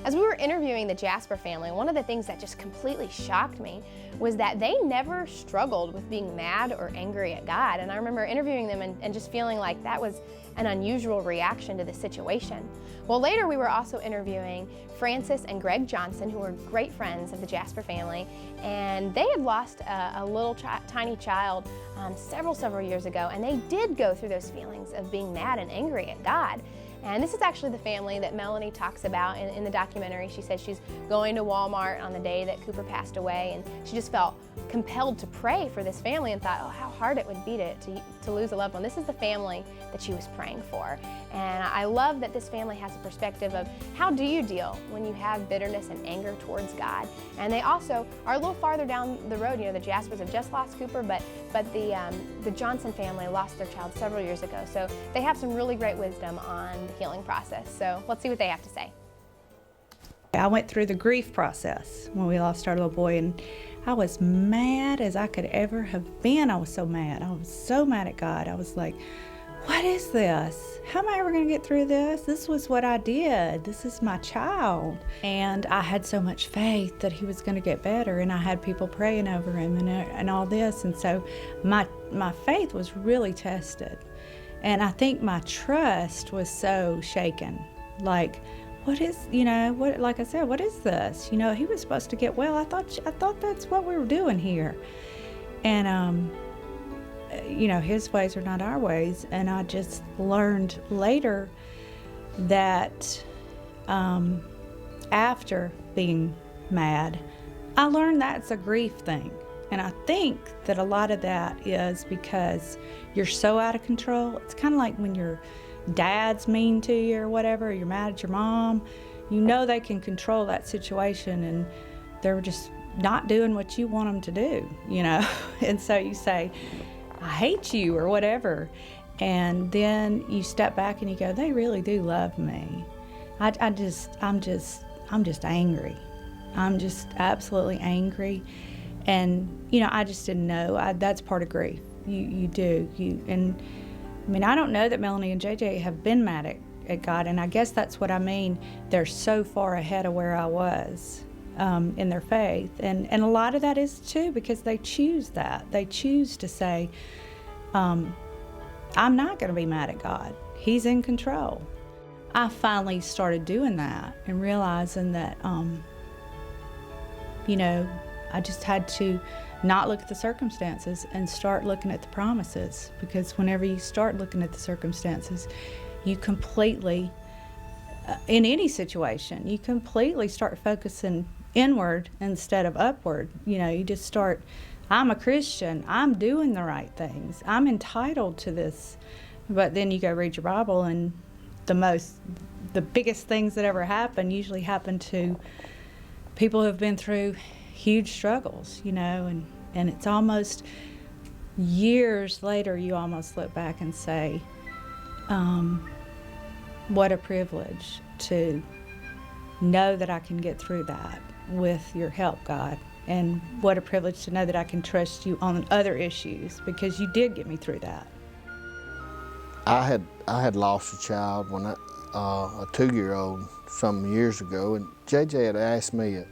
As we were interviewing the Jasper family, one of the things that just completely shocked me was that they never struggled with being mad or angry at God. And I remember interviewing them and just feeling like that was an unusual reaction to the situation. Well, later we were also interviewing Francis and Greg Johnson, who were great friends of the Jasper family, and they had lost a little tiny child several years ago, and they did go through those feelings of being mad and angry at God. And this is actually the family that Melanie talks about in the documentary. She says she's going to Walmart on the day that Cooper passed away, and she just felt compelled to pray for this family and thought, oh, how hard it would be to lose a loved one. This is the family that she was praying for. And I love that this family has a perspective of how do you deal when you have bitterness and anger towards God. And they also are a little farther down the road. You know, the Jaspers have just lost Cooper, but the Johnson family lost their child several years ago. So they have some really great wisdom on the healing process. So let's see what they have to say. I went through the grief process when we lost our little boy, and I was mad as I could ever have been. I was so mad. I was so mad at God. I was like, what is this? How am I ever going to get through this? This was what I did. This is my child. And I had so much faith that he was going to get better, and I had people praying over him and all this. And so my faith was really tested. And I think my trust was so shaken. Like, what is, like I said, what is this? He was supposed to get well. I thought that's what we were doing here. And, his ways are not our ways. And I just learned later that after being mad, I learned that's a grief thing. And I think that a lot of that is because you're so out of control. It's kind of like when your dad's mean to you or whatever, or you're mad at your mom. They can control that situation, and they're just not doing what you want them to do, And so you say, I hate you or whatever. And then you step back and you go, they really do love me. I'm just angry. I'm just absolutely angry. And, I just didn't know. That's part of grief. You do. I don't know that Melanie and JJ have been mad at God, and I guess that's what I mean. They're so far ahead of where I was in their faith. And a lot of that is, too, because they choose that. They choose to say, I'm not going to be mad at God. He's in control. I finally started doing that and realizing that, I just had to not look at the circumstances and start looking at the promises, because whenever you start looking at the circumstances, you completely, in any situation, you completely start focusing inward instead of upward. You just start, I'm a Christian, I'm doing the right things, I'm entitled to this. But then you go read your Bible, and the biggest things that ever happen usually happen to people who have been through huge struggles, and it's almost years later you almost look back and say, what a privilege to know that I can get through that with your help, God, and what a privilege to know that I can trust you on other issues, because you did get me through that. I had lost a child when a 2-year-old some years ago, and JJ had asked me,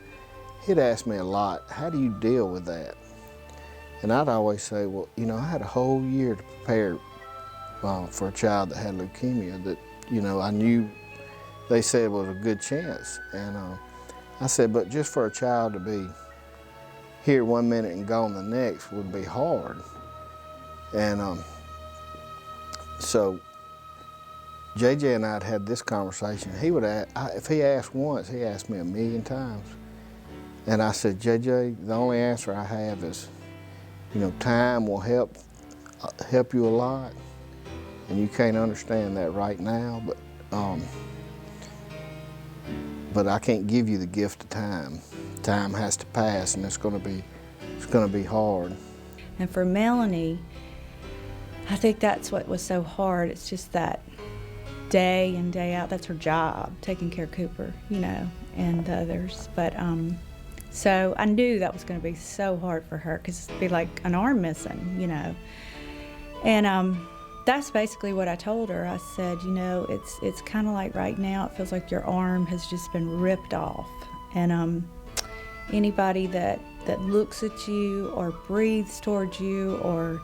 he'd asked me a lot, how do you deal with that? And I'd always say, well, I had a whole year to prepare for a child that had leukemia that, I knew they said was a good chance. And I said, but just for a child to be here one minute and gone the next would be hard. And so JJ and I had this conversation. He would ask, if he asked once, he asked me 1,000,000 times. And I said, JJ, the only answer I have is, time will help you a lot, and you can't understand that right now, but I can't give you the gift of time. Time has to pass, and it's going to be hard. And for Melanie, I think that's what was so hard. It's just that day in, day out, that's her job, taking care of Cooper, and the others. But so I knew that was going to be so hard for her, because it'd be like an arm missing, And that's basically what I told her. I said, you know, it's kind of like right now, it feels like your arm has just been ripped off. And anybody that looks at you or breathes towards you, or,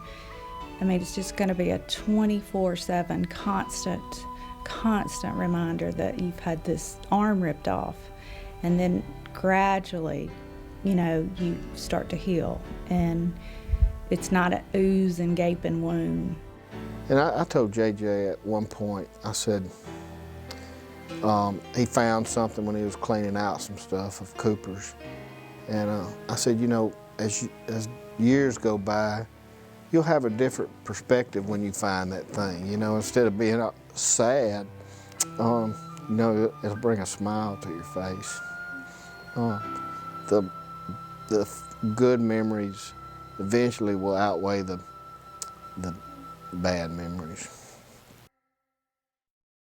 I mean, it's just going to be a 24/7 constant reminder that you've had this arm ripped off. And then gradually, you know, you start to heal, and it's not an ooze and gaping wound. And I told JJ at one point, I said, he found something when he was cleaning out some stuff of Cooper's. And I said, you know, as years go by, you'll have a different perspective when you find that thing. You know, instead of being sad, you know, it'll bring a smile to your face. The good memories eventually will outweigh the bad memories.